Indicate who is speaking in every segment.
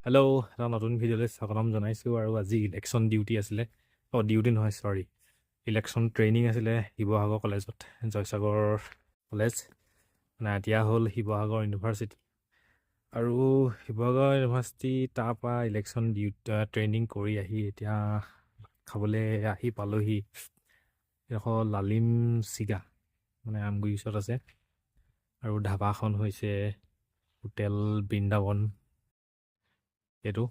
Speaker 1: Hello', এটা নতুন ভিডিঅ'লৈ স্বাগতম জনাইছোঁ। আৰু আজি ইলেকশ্যন ডিউটি আছিলে, ডিউটি নহয় চৰি, ইলেকশ্যন ট্ৰেইনিং আছিলে শিৱসাগৰ কলেজত, জয়সাগৰ কলেজ মানে এতিয়া হ'ল শিৱসাগৰ ইউনিভাৰ্চিটি। আৰু শিৱসাগৰ ইউনিভাৰ্চিটি তাৰপৰা ইলেকশ্যন ট্ৰেইনিং কৰি আহি এতিয়া খাবলৈ আহি পালোহি। এডোখৰ লালিম চিগা মানে আমগুৰি ওচৰত আছে, আৰু ধাবাখন হৈছে হোটেল বৃন্দাবন। এইটো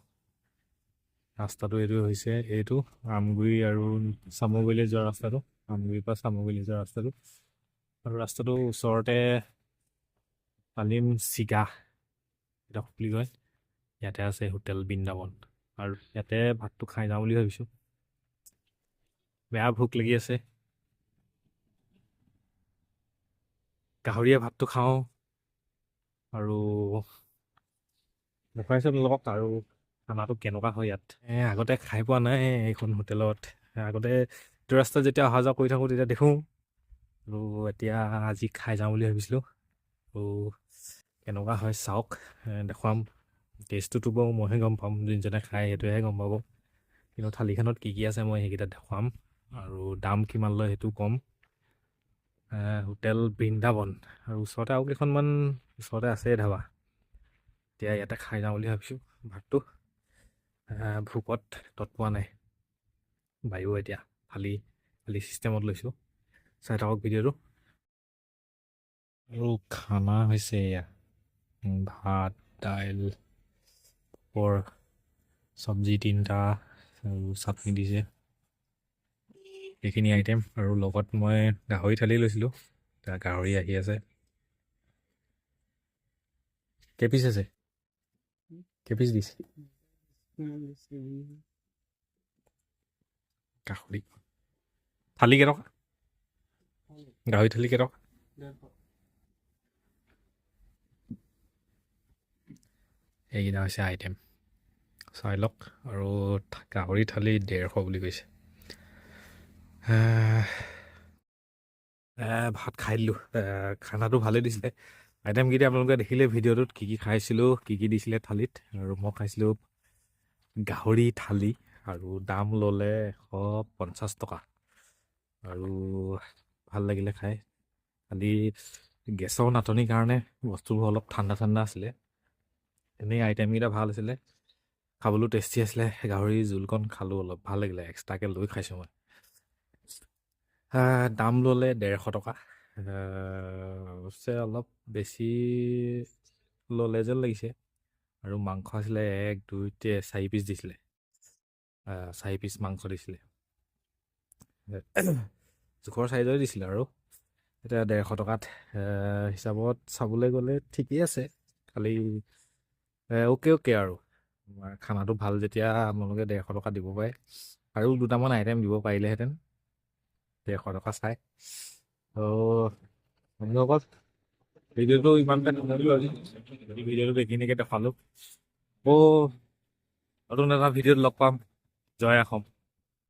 Speaker 1: ৰাস্তাটো এইটো আমগুৰি আৰু চামগুৰিলৈ যোৱা ৰাস্তাটো, আমগুৰিৰ পৰা চামগুৰিলৈ যোৱা ৰাস্তাটো। আৰু ৰাস্তাটোৰ ওচৰতে লালিম চিগা এইডোখৰ বুলি কয়, ইয়াতে আছে হোটেল বৃন্দাবন। আৰু ইয়াতে ভাতটো খাই যাওঁ বুলি ভাবিছোঁ। বেয়া ভোক লাগি আছে, গাহৰিয়ে ভাতটো খাওঁ আৰু দেখুৱাইছোঁ আপোনালোকক। আৰু খানাটো কেনেকুৱা হয় ইয়াত আগতে খাই পোৱা নাই এইখন হোটেলত। আগতে এইটো ৰাস্তাত যেতিয়া অহা যোৱা কৰি থাকোঁ তেতিয়া দেখোঁ, আৰু এতিয়া আজি খাই যাওঁ বুলি ভাবিছিলোঁ। আৰু কেনেকুৱা হয় চাওক, দেখুৱাম। টেষ্টটোতো বাৰু মইহে গম পাম, যোনজনে খাই সেইটোহে গম পাব। কিন্তু থালিখনত কি কি আছে মই সেইকেইটা দেখুৱাম, আৰু দাম কিমান লয় সেইটো ক'ম। হোটেল বৃন্দাবন, আৰু ওচৰতে আৰু কেইখনমান ওচৰতে আছে ধাবা। এতিয়া ইয়াতে খাই যাওঁ বুলি ভাবিছোঁ ভাতটো। ভোকত তৎপোৱা নাই বায়ু, এতিয়া থালি চিষ্টেমত লৈছোঁ। চাই থাকক ভিডিঅ'টো। আৰু খানা হৈছে এয়া ভাত, দাইল, চব্জি 3টা আৰু চাটনি দিছে, এইখিনি আইটেম। আৰু লগত মই গাহৰি থালি লৈছিলোঁ, এতিয়া গাহৰি আহি আছে। কেইপিচ আছে, কেইপিচ দিছে গাহৰি থালি কেইটকা, গাহৰি থালি কেইটকা? এইকেইটা হৈছে আইটেম, চাই লওক। আৰু গাহৰি থালি 150 বুলি কৈছে। ভাত খাই দিলোঁ, খানাটো ভালেই দিছিলে। আইটেমকেইটা আপোনালোকে দেখিলে ভিডিঅ'টোত কি কি খাইছিলোঁ, কি কি দিছিলে থালিত। আৰু মই খাইছিলোঁ গাহৰি থালি, আৰু দাম ল'লে 150 টকা। আৰু ভাল লাগিলে খাই। খালি গেছৰ নাটনিৰ কাৰণে বস্তুবোৰ অলপ ঠাণ্ডা আছিলে। এনেই আইটেমকেইটা ভাল আছিলে, খাবলৈ টেষ্টি আছিলে। গাহৰি জোলকণ খালোঁ, অলপ ভাল লাগিলে, এক্সট্ৰাকৈ লৈ খাইছোঁ মই। দাম ল'লে 150 টকা। অৱশ্যে অলপ বেছি ল'লে যেন লাগিছে। আৰু মাংস আছিলে 1 2 4 পিচ দিছিলে, 4 পিচ মাংস দিছিলে। জোখৰ চাইজৰে দিছিলে। আৰু এতিয়া 150 টকাত হিচাপত চাবলৈ গ'লে ঠিকেই আছে। খালি অ'কে আৰু খানাটো ভাল যেতিয়া আপোনালোকে 150 টকা দিব পাৰে। আৰু দুটামান আইটেম দিব পাৰিলেহেঁতেন 150 টকা চাই। আপোনালোকক ভিডিঅ'টো ইমানকৈ ভিডিঅ'টো এইখিনিকে দেখালোঁ। নতুন এটা ভিডিঅ'ত লগ পাম। জয় অসম।